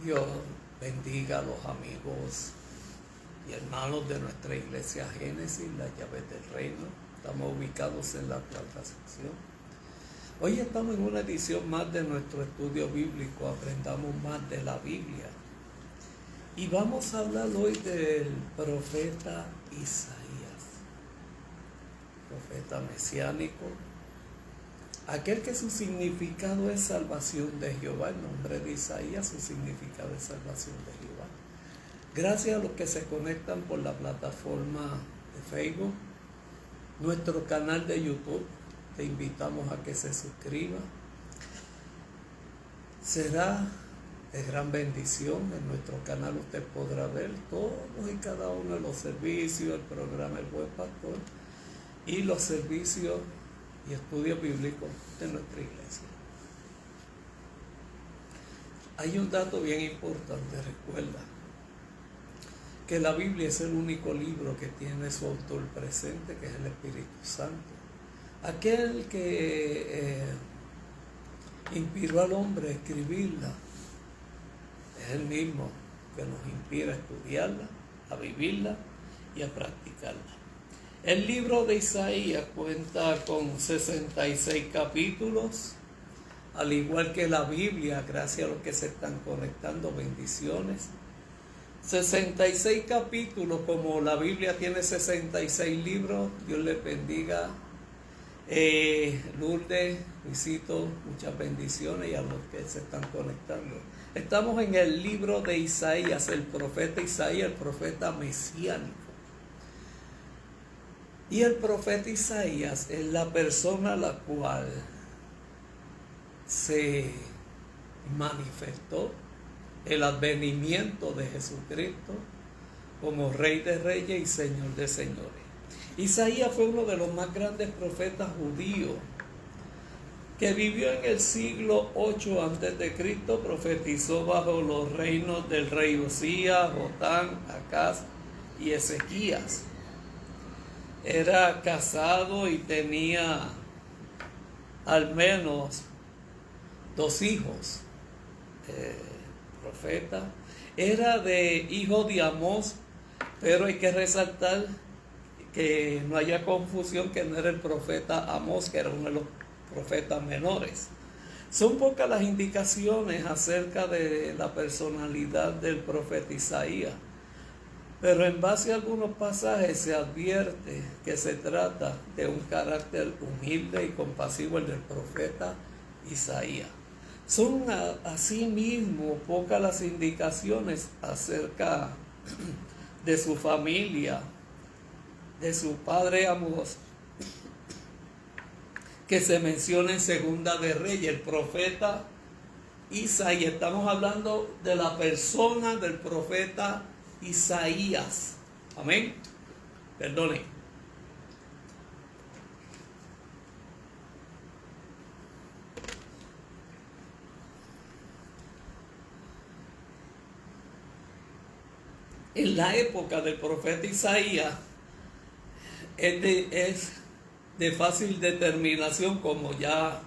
Dios bendiga a los amigos y hermanos de nuestra iglesia Génesis, las llaves del reino. Estamos ubicados en la cuarta sección. Hoy estamos en una edición más de nuestro estudio bíblico, aprendamos más de la Biblia. Y vamos a hablar hoy del profeta Isaías, profeta mesiánico, aquel que su significado es salvación de Jehová. El nombre de Isaías, su significado es salvación de Jehová. Gracias a los que se conectan por la plataforma de Facebook, nuestro canal de YouTube, te invitamos a que se suscriba. Será de gran bendición. En nuestro canal usted podrá ver todos y cada uno de los servicios, el programa El Buen Pastor y los servicios y estudios bíblicos de nuestra iglesia. Hay un dato bien importante, recuerda que la Biblia es el único libro que tiene su autor presente, que es el Espíritu Santo. Aquel que inspiró al hombre a escribirla es el mismo que nos inspira a estudiarla, a vivirla y a practicarla. El libro de Isaías cuenta con 66 capítulos, al igual que la Biblia, gracias a los que se están conectando, bendiciones. 66 capítulos, como la Biblia tiene 66 libros, Dios les bendiga. Lourdes, Luisito, muchas bendiciones y a los que se están conectando. Estamos en el libro de Isaías, el profeta Isaías, el profeta mesiánico. Y el profeta Isaías es la persona a la cual se manifestó el advenimiento de Jesucristo como Rey de Reyes y Señor de Señores. Isaías fue uno de los más grandes profetas judíos que vivió en el siglo 8 a.C., profetizó bajo los reinos del rey Usías, Jotam, Acaz y Ezequías. Era casado y tenía al menos 2 hijos. Profeta. Era de hijo de Amós, pero hay que resaltar que no haya confusión, que no era el profeta Amós, que era uno de los profetas menores. Son pocas las indicaciones acerca de la personalidad del profeta Isaías, pero en base a algunos pasajes se advierte que se trata de un carácter humilde y compasivo, el del profeta Isaías. Son asimismo pocas las indicaciones acerca de su familia, de su padre Amós, que se menciona en Segunda de Reyes, el profeta Isaías. Estamos hablando de la persona del profeta Isaías. Amén. Perdone. En la época del profeta Isaías es de fácil determinación, como ya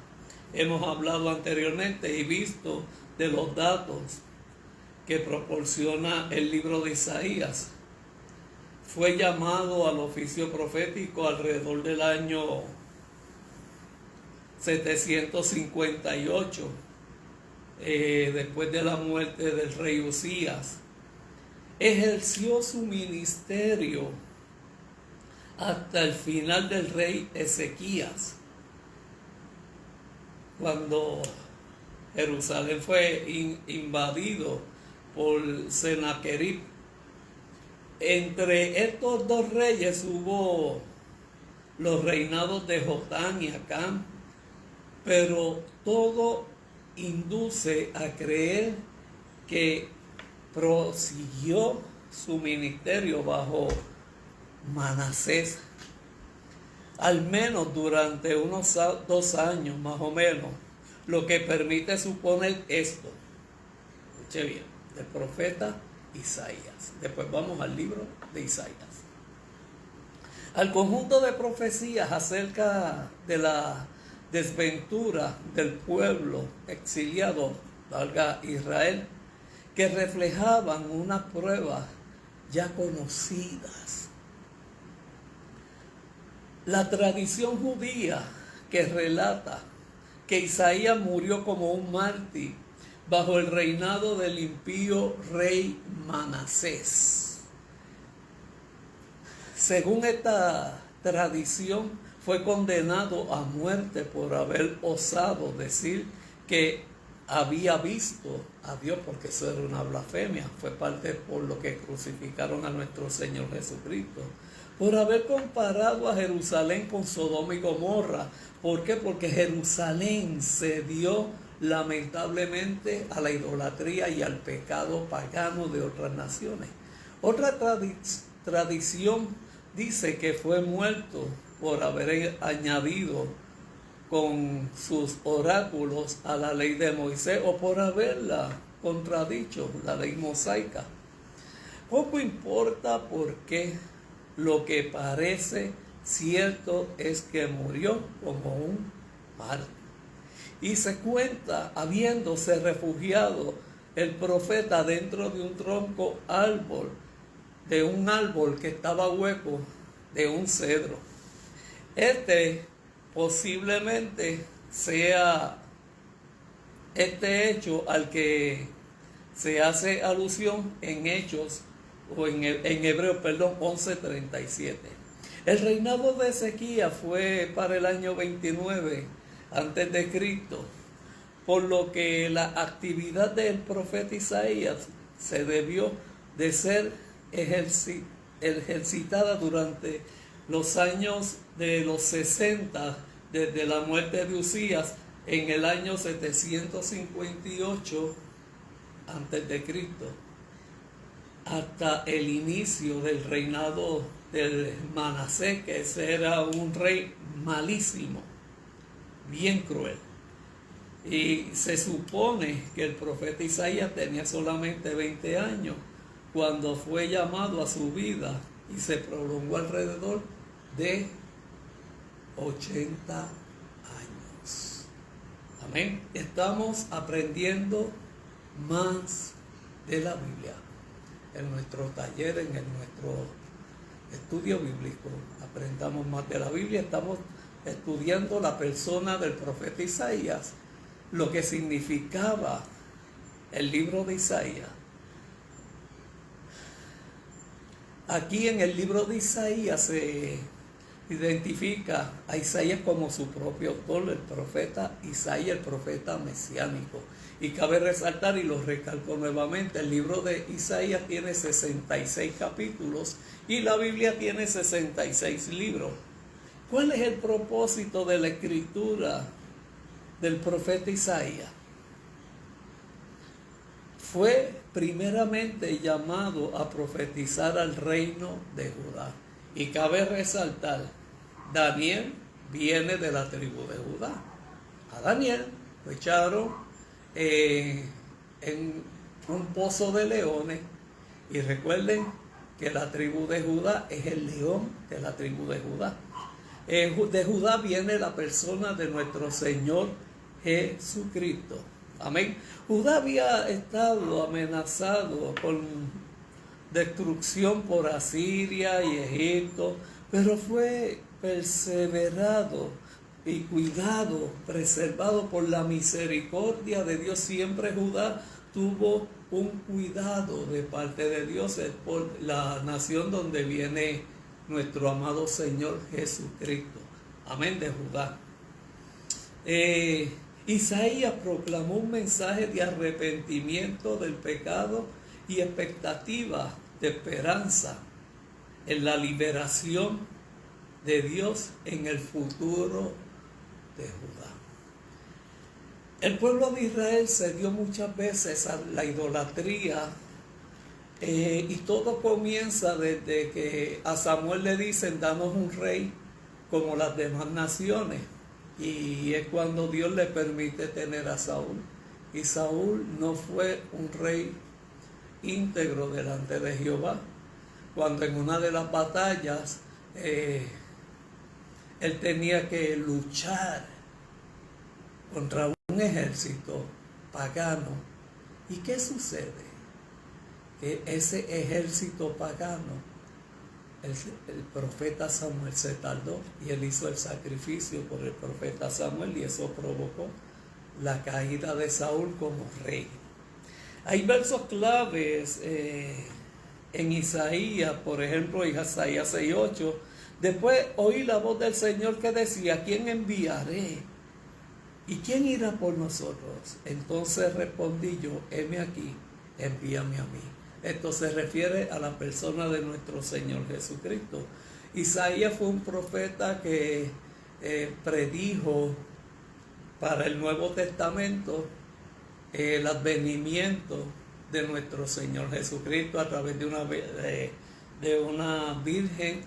hemos hablado anteriormente y visto de los datos que proporciona el libro de Isaías. Fue llamado al oficio profético alrededor del año 758, después de la muerte del rey Usías. Ejerció su ministerio hasta el final del rey Ezequías, cuando Jerusalén fue invadido por Sennacherib. Entre estos 2 reyes hubo los reinados de Jotam y Acán, pero todo induce a creer que prosiguió su ministerio bajo Manasés, al menos durante unos 2 años más o menos, lo que permite suponer esto. Escuche bien, del profeta Isaías. Después vamos al libro de Isaías. Al conjunto de profecías acerca de la desventura del pueblo exiliado, valga Israel, que reflejaban unas pruebas ya conocidas. La tradición judía que relata que Isaías murió como un mártir bajo el reinado del impío rey Manasés. Según esta tradición, fue condenado a muerte por haber osado decir que había visto a Dios, porque eso era una blasfemia. Fue parte por lo que crucificaron a nuestro Señor Jesucristo. Por haber comparado a Jerusalén con Sodoma y Gomorra. ¿Por qué? Porque Jerusalén cedió lamentablemente a la idolatría y al pecado pagano de otras naciones. Otra tradición dice que fue muerto por haber añadido con sus oráculos a la ley de Moisés o por haberla contradicho, la ley mosaica. Poco importa porque lo que parece cierto es que murió como un mártir. Y se cuenta habiéndose refugiado el profeta dentro de un tronco árbol, de un árbol que estaba hueco, de un cedro. Posiblemente sea este hecho al que se hace alusión en Hechos, o en Hebreos, 11:37. El reinado de Ezequías fue para el año 29 antes de Cristo, por lo que la actividad del profeta Isaías se debió de ser ejercitada durante los años de los 60, desde la muerte de Usías en el año 758 antes de Cristo, hasta el inicio del reinado del Manasés, que ese era un rey malísimo, bien cruel. Y se supone que el profeta Isaías tenía solamente 20 años cuando fue llamado a su vida y se prolongó alrededor de 80 años. Amén. Estamos aprendiendo más de la Biblia en nuestro taller, en nuestro estudio bíblico. Aprendamos más de la Biblia. Estamos estudiando la persona del profeta Isaías, lo que significaba el libro de Isaías. Aquí en el libro de Isaías se identifica a Isaías como su propio autor, el profeta Isaías, el profeta mesiánico. Y cabe resaltar, y lo recalco nuevamente, el libro de Isaías tiene 66 capítulos y la Biblia tiene 66 libros. ¿Cuál es el propósito de la escritura del profeta Isaías? Fue primeramente llamado a profetizar al reino de Judá. Y cabe resaltar, Daniel viene de la tribu de Judá. A Daniel lo echaron en un pozo de leones. Y recuerden que la tribu de Judá es el león de la tribu de Judá. De Judá viene la persona de nuestro Señor Jesucristo. Amén. Judá había estado amenazado con destrucción por Asiria y Egipto, pero fue perseverado y cuidado, preservado por la misericordia de Dios. Siempre Judá tuvo un cuidado de parte de Dios por la nación donde viene nuestro amado Señor Jesucristo. Amén, de Judá. Isaías proclamó un mensaje de arrepentimiento del pecado y expectativa de esperanza en la liberación de Dios en el futuro de Judá. El pueblo de Israel se dio muchas veces a la idolatría, y todo comienza desde que a Samuel le dicen: danos un rey como las demás naciones. Y es cuando Dios le permite tener a Saúl. Y Saúl no fue un rey íntegro delante de Jehová. Cuando en una de las batallas él tenía que luchar contra un ejército pagano. ¿Y qué sucede? ese ejército pagano, el profeta Samuel se tardó y él hizo el sacrificio por el profeta Samuel y eso provocó la caída de Saúl como rey. Hay versos claves en Isaías, por ejemplo, Isaías 6:8. Después oí la voz del Señor que decía: ¿quién enviaré? ¿Y quién irá por nosotros? Entonces respondí yo: heme aquí, envíame a mí. Esto se refiere a la persona de nuestro Señor Jesucristo. Isaías fue un profeta que predijo para el Nuevo Testamento el advenimiento de nuestro Señor Jesucristo a través de una virgen.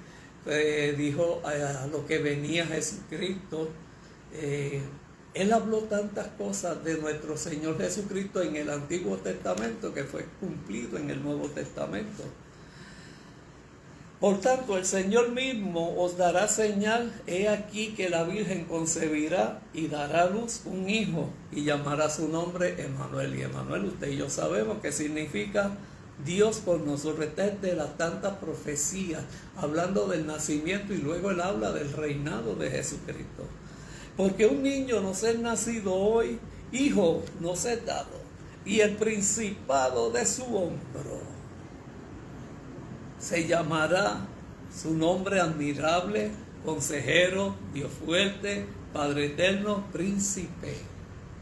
Dijo a lo que venía Jesucristo. Él habló tantas cosas de nuestro Señor Jesucristo en el Antiguo Testamento que fue cumplido en el Nuevo Testamento. Por tanto, el Señor mismo os dará señal: he aquí que la Virgen concebirá y dará a luz un hijo y llamará su nombre Emmanuel. Y Emmanuel, usted y yo sabemos que significa Dios con nosotros. Esta es de las tantas profecías hablando del nacimiento, y luego él habla del reinado de Jesucristo. Porque un niño nos es nacido hoy, hijo nos es dado, y el principado de su hombro se llamará su nombre admirable, consejero, Dios fuerte, Padre eterno, príncipe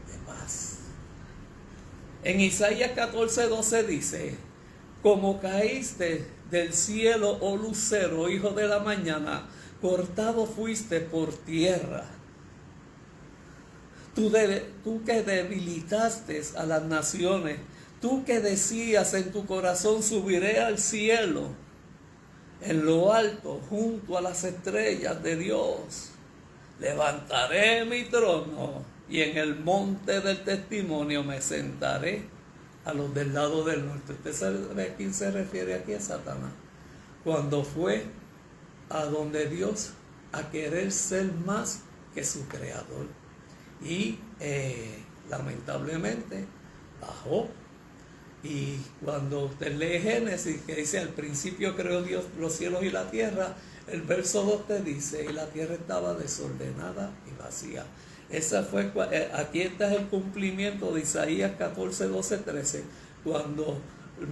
de paz. En Isaías 14:12 dice: como caíste del cielo, oh lucero, hijo de la mañana, cortado fuiste por tierra. Tú que debilitaste a las naciones, tú que decías en tu corazón: subiré al cielo, en lo alto, junto a las estrellas de Dios. Levantaré mi trono y en el monte del testimonio me sentaré a los del lado del norte. ¿Usted sabe a quién se refiere aquí? A Satanás. Cuando fue a donde Dios a querer ser más que su creador. Y lamentablemente bajó. Y cuando usted lee Génesis, que dice: al principio creó Dios los cielos y la tierra, el verso 2 te dice: y la tierra estaba desordenada y vacía. Aquí está el cumplimiento de Isaías 14, 12, 13, cuando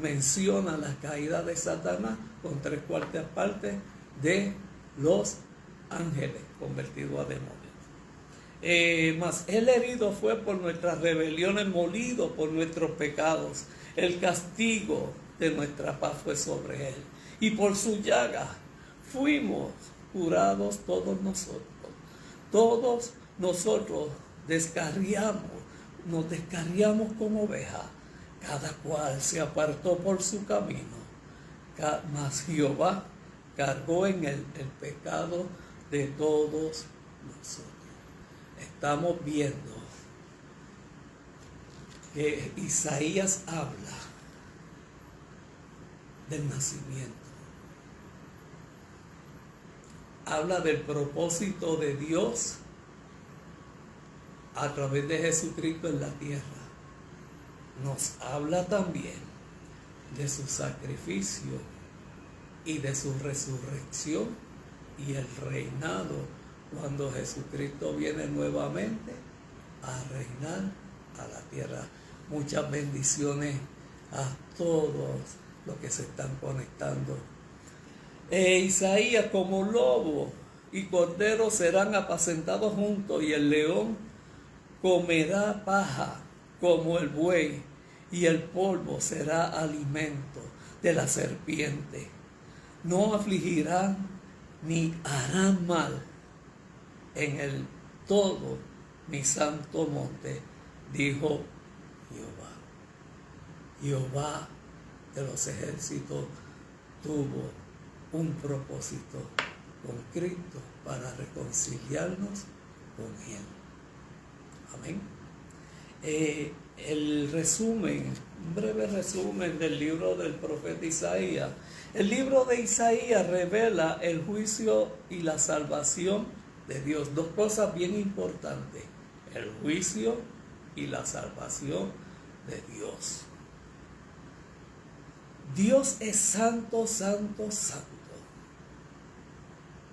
menciona la caída de Satanás con 3/4 partes de los ángeles convertidos a demonios. Mas él herido fue por nuestras rebeliones, molido por nuestros pecados. El castigo de nuestra paz fue sobre él, y por su llaga fuimos curados todos nosotros. Todos nosotros nos descarriamos como oveja, cada cual se apartó por su camino, mas Jehová cargó en él el pecado de todos nosotros. Estamos viendo que Isaías habla del nacimiento, habla del propósito de Dios a través de Jesucristo en la tierra. Nos habla también de su sacrificio y de su resurrección y el reinado cuando Jesucristo viene nuevamente a reinar a la tierra. Muchas bendiciones a todos los que se están conectando. Isaías: como lobo y cordero serán apacentados juntos, y el león comerá paja como el buey, y el polvo será alimento de la serpiente. No afligirán ni harán mal en el todo mi santo monte, dijo Jehová. Jehová de los ejércitos tuvo un propósito con Cristo para reconciliarnos con Él. Amén. El resumen, un breve resumen del libro del profeta Isaías. El libro de Isaías revela el juicio y la salvación de Dios. Dos cosas bien importantes: el juicio y la salvación de Dios. Dios es santo, santo, santo.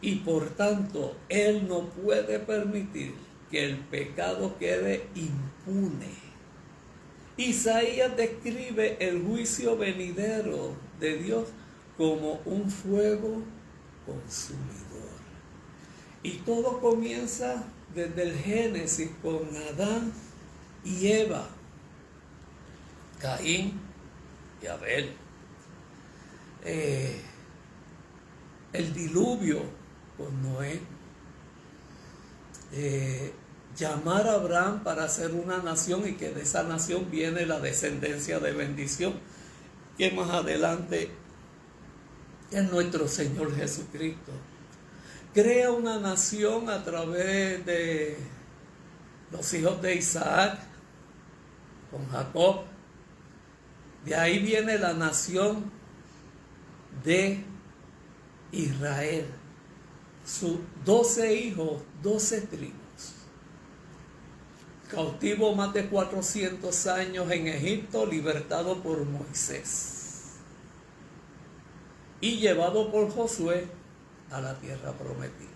Y por tanto, Él no puede permitir que el pecado quede impune. Isaías describe el juicio venidero de Dios como un fuego consumidor. Y todo comienza desde el Génesis con Adán y Eva, Caín y Abel. El diluvio con Noé. Llamar a Abraham para hacer una nación y que de esa nación viene la descendencia de bendición, que más adelante es nuestro Señor Jesucristo. Crea una nación a través de los hijos de Isaac con Jacob. De ahí viene la nación de Israel. Sus 12 hijos, 12 tribus. Cautivo más de 400 años en Egipto, libertado por Moisés y llevado por Josué a la tierra prometida.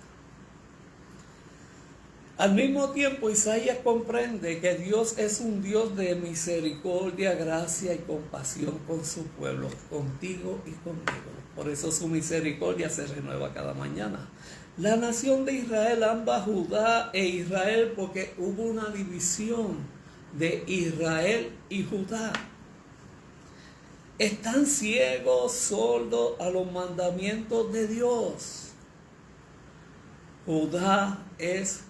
Al mismo tiempo, Isaías comprende que Dios es un Dios de misericordia, gracia y compasión con su pueblo, contigo y conmigo. Por eso su misericordia se renueva cada mañana. La nación de Israel, ambas Judá e Israel, porque hubo una división de Israel y Judá. Están ciegos, sordos a los mandamientos de Dios. Judá es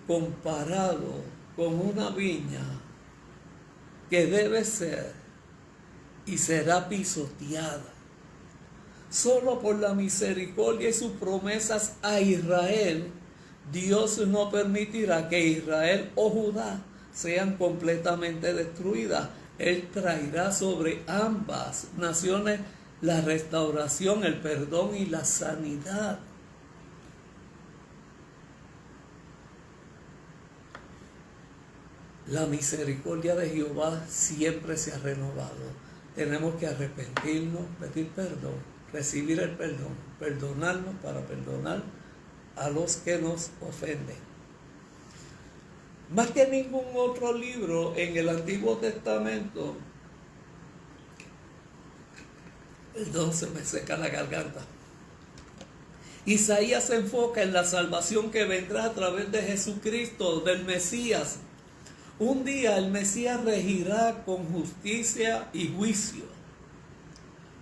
comparado con una viña que debe ser y será pisoteada. Solo por la misericordia y sus promesas a Israel, Dios no permitirá que Israel o Judá sean completamente destruidas. Él traerá sobre ambas naciones la restauración, el perdón y la sanidad. La misericordia de Jehová siempre se ha renovado. Tenemos que arrepentirnos, pedir perdón, recibir el perdón, perdonarnos para perdonar a los que nos ofenden. Más que ningún otro libro en el Antiguo Testamento, perdón, se me seca la garganta. Isaías se enfoca en la salvación que vendrá a través de Jesucristo, del Mesías. Un día el Mesías regirá con justicia y juicio.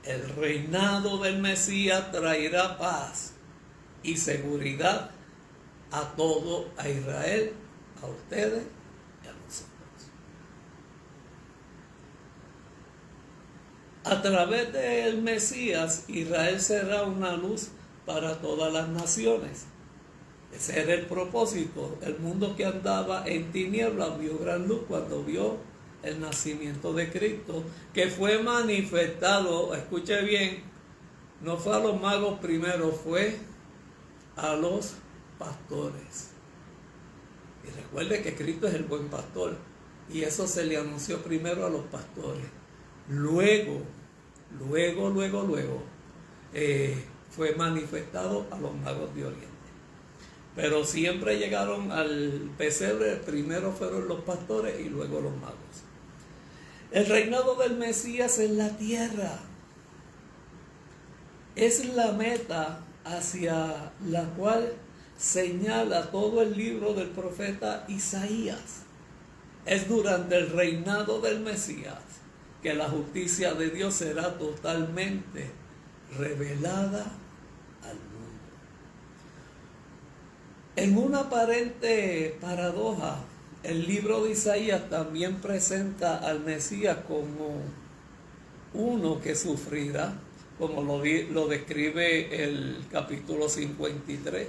El reinado del Mesías traerá paz y seguridad a todo, a Israel, a ustedes y a nosotros. A través del Mesías, Israel será una luz para todas las naciones. Ese era el propósito. El mundo que andaba en tinieblas vio gran luz cuando vio el nacimiento de Cristo, que fue manifestado, escuche bien, no fue a los magos primero, fue a los pastores. Y recuerde que Cristo es el buen pastor, y eso se le anunció primero a los pastores. Luego, fue manifestado a los magos de Oriente. Pero siempre llegaron al pesebre, primero fueron los pastores y luego los magos. El reinado del Mesías en la tierra es la meta hacia la cual señala todo el libro del profeta Isaías. Es durante el reinado del Mesías que la justicia de Dios será totalmente revelada al mundo. En una aparente paradoja, el libro de Isaías también presenta al Mesías como uno que sufrirá, como lo describe el capítulo 53.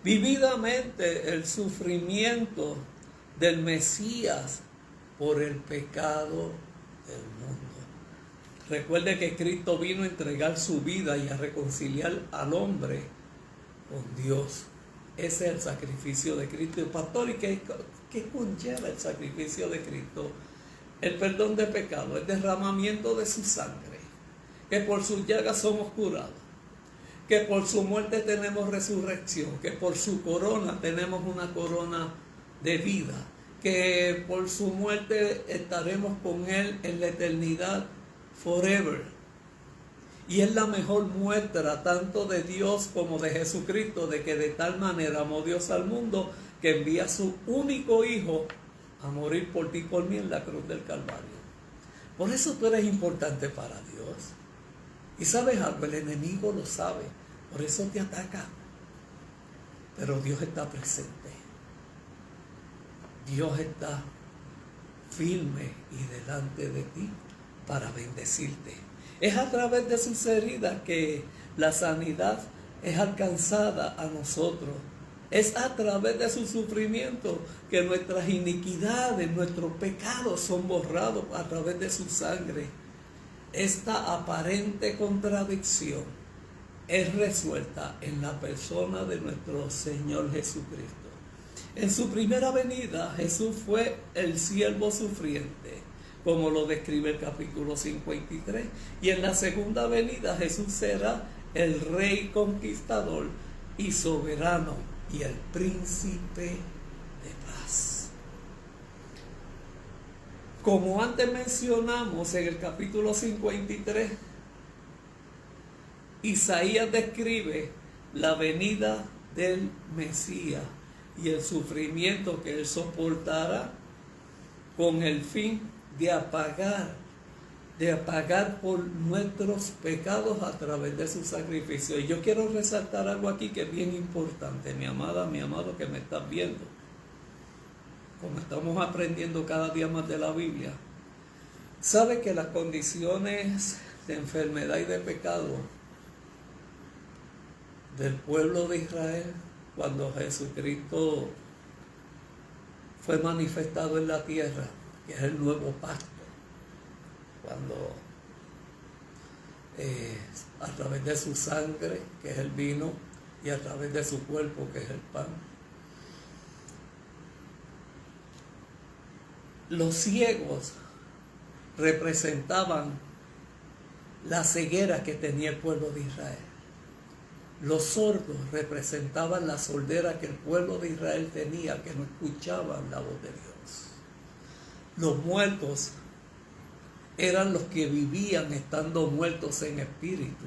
Vividamente el sufrimiento del Mesías por el pecado del mundo. Recuerde que Cristo vino a entregar su vida y a reconciliar al hombre con Dios. Ese es el sacrificio de Cristo. Pastor, ¿y qué conlleva el sacrificio de Cristo? El perdón de pecado, el derramamiento de su sangre, que por sus llagas somos curados, que por su muerte tenemos resurrección, que por su corona tenemos una corona de vida, que por su muerte estaremos con Él en la eternidad forever. Y es la mejor muestra tanto de Dios como de Jesucristo, de que de tal manera amó Dios al mundo que envía a su único Hijo a morir por ti y por mí en la cruz del Calvario. Por eso tú eres importante para Dios. Y sabes algo, el enemigo lo sabe, por eso te ataca. Pero Dios está presente. Dios está firme y delante de ti para bendecirte. Es a través de sus heridas que la sanidad es alcanzada a nosotros. Es a través de su sufrimiento que nuestras iniquidades, nuestros pecados son borrados a través de su sangre. Esta aparente contradicción es resuelta en la persona de nuestro Señor Jesucristo. En su primera venida, Jesús fue el siervo sufriente, como lo describe el capítulo 53. Y en la segunda venida, Jesús será el rey conquistador y soberano y el príncipe de paz. Como antes mencionamos en el capítulo 53, Isaías describe la venida del Mesías y el sufrimiento que él soportará con el fin de apagar por nuestros pecados a través de su sacrificio. Y yo quiero resaltar algo aquí que es bien importante, mi amada, mi amado que me estás viendo. Como estamos aprendiendo cada día más de la Biblia, sabe que las condiciones de enfermedad y de pecado del pueblo de Israel, cuando Jesucristo fue manifestado en la tierra, que es el nuevo pacto, cuando a través de su sangre, que es el vino, y a través de su cuerpo, que es el pan, los ciegos representaban la ceguera que tenía el pueblo de Israel. Los sordos representaban la sordera que el pueblo de Israel tenía, que no escuchaban la voz de Dios. Los muertos eran los que vivían estando muertos en espíritu.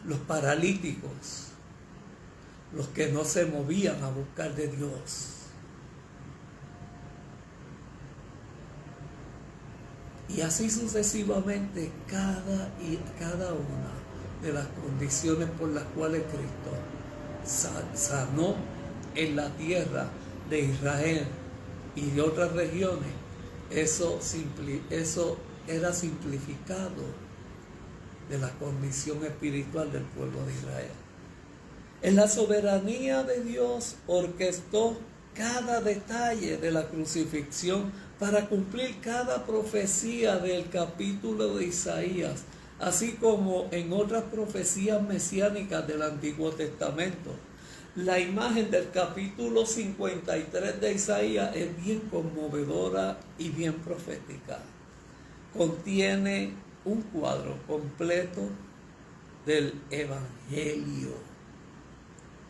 Los paralíticos, los que no se movían a buscar de Dios. Y así sucesivamente cada una de las condiciones por las cuales Cristo sanó en la tierra de Israel y de otras regiones, eso era simplificado de la condición espiritual del pueblo de Israel. En la soberanía de Dios orquestó cada detalle de la crucifixión para cumplir cada profecía del capítulo de Isaías, así como en otras profecías mesiánicas del Antiguo Testamento. La imagen del capítulo 53 de Isaías es bien conmovedora y bien profética. Contiene un cuadro completo del Evangelio.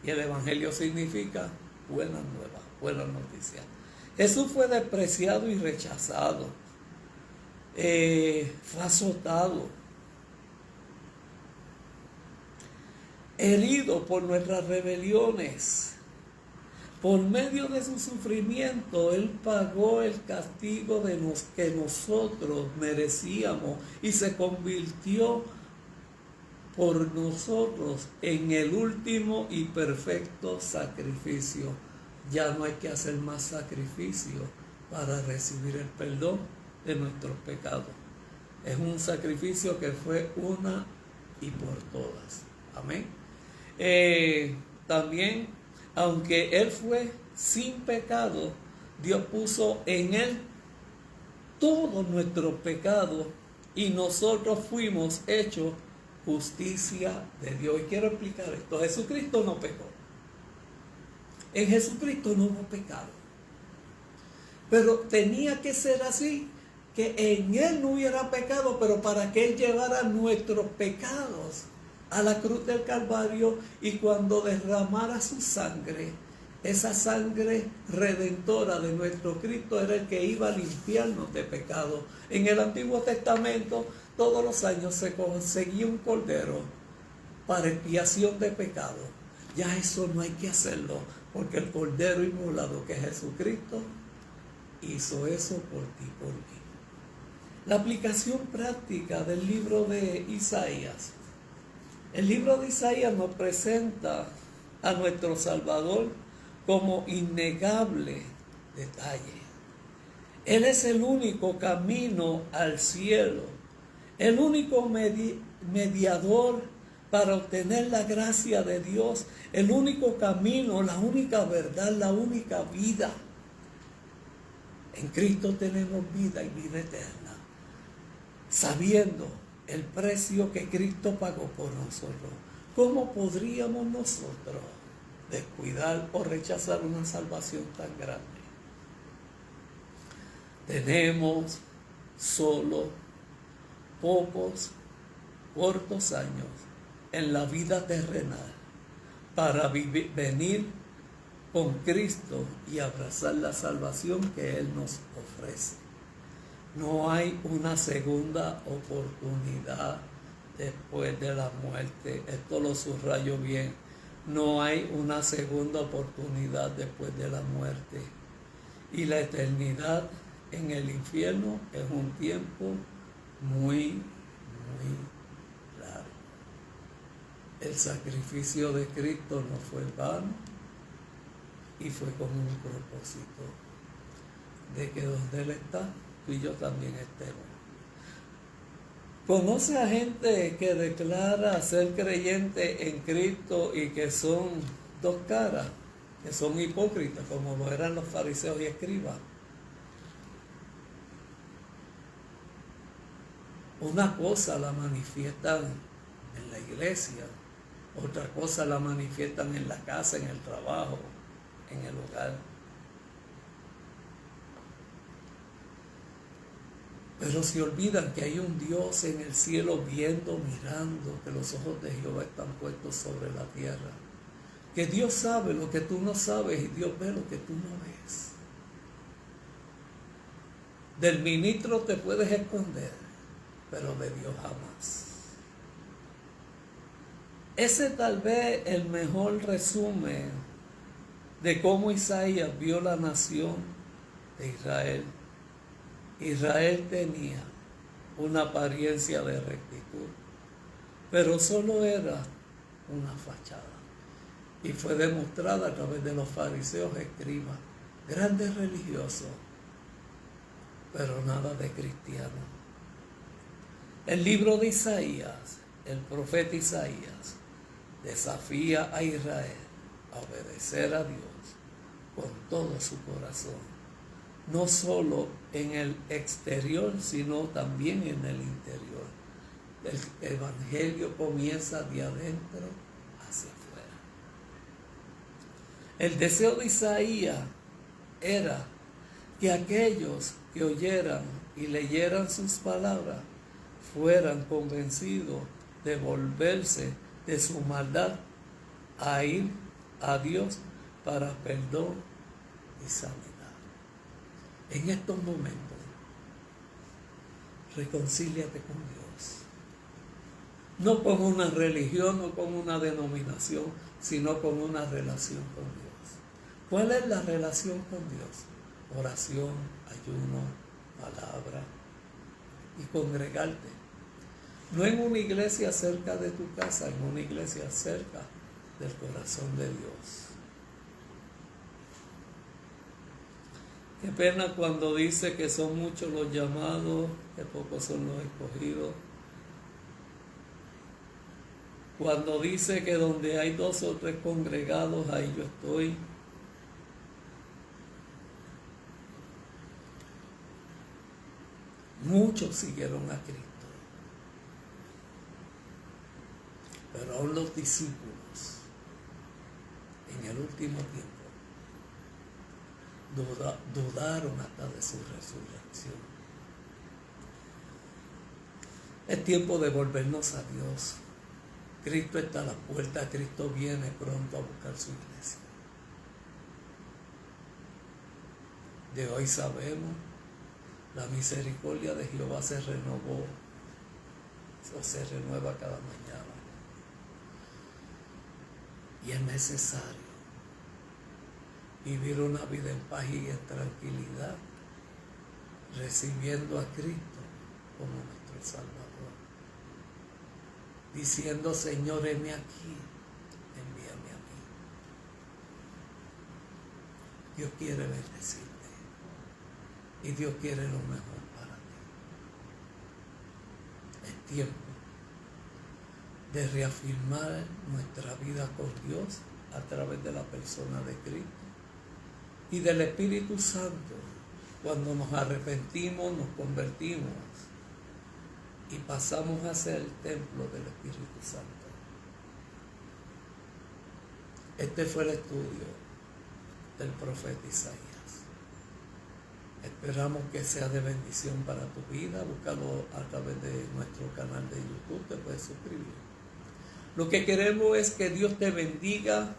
Y el Evangelio significa buenas nuevas, buenas noticias. Jesús fue despreciado y rechazado. Fue azotado, herido por nuestras rebeliones. Por medio de su sufrimiento, Él pagó el castigo que nosotros merecíamos y se convirtió por nosotros en el último y perfecto sacrificio. Ya no hay que hacer más sacrificio para recibir el perdón de nuestros pecados. Es un sacrificio que fue una y por todas. Amén. También, aunque Él fue sin pecado, Dios puso en Él todos nuestros pecados y nosotros fuimos hechos justicia de Dios. Y quiero explicar esto. Jesucristo no pecó. En Jesucristo no hubo pecado. Pero tenía que ser así que en Él no hubiera pecado, pero para que Él llevara nuestros pecados a la cruz del Calvario, y cuando derramara su sangre, esa sangre redentora de nuestro Cristo era el que iba a limpiarnos de pecado. En el Antiguo Testamento todos los años se conseguía un cordero para expiación de pecado. Ya eso no hay que hacerlo, porque el cordero inmolado que es Jesucristo hizo eso por ti, por mí. La aplicación práctica del libro de Isaías. El libro de Isaías nos presenta a nuestro Salvador como innegable detalle. Él es el único camino al cielo, el único mediador para obtener la gracia de Dios, el único camino, la única verdad, la única vida. En Cristo tenemos vida y vida eterna, sabiendo el precio que Cristo pagó por nosotros. ¿Cómo podríamos nosotros descuidar o rechazar una salvación tan grande? Tenemos solo cortos años en la vida terrenal para venir con Cristo y abrazar la salvación que Él nos ofrece. No hay una segunda oportunidad después de la muerte. Esto lo subrayo bien. No hay una segunda oportunidad después de la muerte. Y la eternidad en el infierno es un tiempo muy, muy largo. El sacrificio de Cristo no fue en vano y fue con un propósito de que donde Él está, tú y yo también estemos. Conoce a gente que declara ser creyente en Cristo y que son dos caras, que son hipócritas, como lo eran los fariseos y escribas. Una cosa la manifiestan en la iglesia, otra cosa la manifiestan en la casa, en el trabajo, en el hogar. Pero se olvidan que hay un Dios en el cielo viendo, mirando, que los ojos de Jehová están puestos sobre la tierra. Que Dios sabe lo que tú no sabes y Dios ve lo que tú no ves. Del ministro te puedes esconder, pero de Dios jamás. Ese tal vez el mejor resumen de cómo Isaías vio la nación de Israel. Israel tenía una apariencia de rectitud, pero solo era una fachada. Y fue demostrada a través de los fariseos, escribas, grandes religiosos, pero nada de cristianos. El libro de Isaías, el profeta Isaías, desafía a Israel a obedecer a Dios con todo su corazón. No solo en el exterior, sino también en el interior. El evangelio comienza de adentro hacia afuera. El deseo de Isaías era que aquellos que oyeran y leyeran sus palabras fueran convencidos de volverse de su maldad a ir a Dios para perdón y sanidad. En estos momentos, reconcíliate con Dios. No con una religión, no con una denominación, sino con una relación con Dios. ¿Cuál es la relación con Dios? Oración, ayuno, palabra y congregarte. No en una iglesia cerca de tu casa, en una iglesia cerca del corazón de Dios. Qué pena cuando dice que son muchos los llamados, que pocos son los escogidos. Cuando dice que donde hay 2 o 3 congregados, ahí yo estoy. Muchos siguieron a Cristo. Pero aún los discípulos, en el último tiempo, dudaron hasta de su resurrección. Es tiempo de volvernos a Dios. Cristo está a la puerta, Cristo viene pronto a buscar su iglesia. De hoy sabemos, la misericordia de Jehová se renovó, o se renueva cada mañana. Y es necesario vivir una vida en paz y en tranquilidad, recibiendo a Cristo como nuestro Salvador. Diciendo, Señor, heme aquí, envíame a mí. Dios quiere bendecirte y Dios quiere lo mejor para ti. Es tiempo de reafirmar nuestra vida con Dios a través de la persona de Cristo y del Espíritu Santo. Cuando nos arrepentimos, nos convertimos y pasamos a ser el templo del Espíritu Santo. Este fue el estudio del profeta Isaías. Esperamos que sea de bendición para tu vida. Búscalo a través de nuestro canal de YouTube, te puedes suscribir. Lo que queremos es que Dios te bendiga,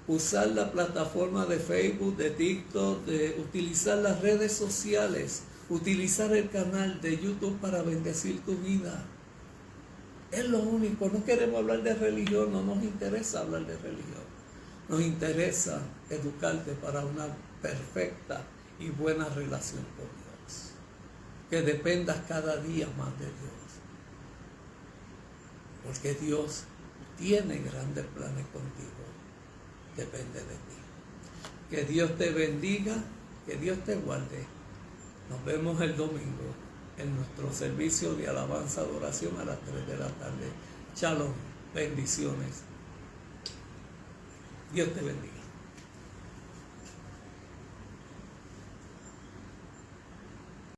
usar la plataforma de Facebook, de TikTok, de utilizar las redes sociales, utilizar el canal de YouTube para bendecir tu vida. Es lo único. No queremos hablar de religión, no nos interesa hablar de religión. Nos interesa educarte para una perfecta y buena relación con Dios. Que dependas cada día más de Dios. Porque Dios tiene grandes planes contigo. Depende de ti. Que Dios te bendiga, que Dios te guarde. Nos vemos el domingo en nuestro servicio de alabanza, adoración a las 3 de la tarde. Shalom, bendiciones. Dios te bendiga.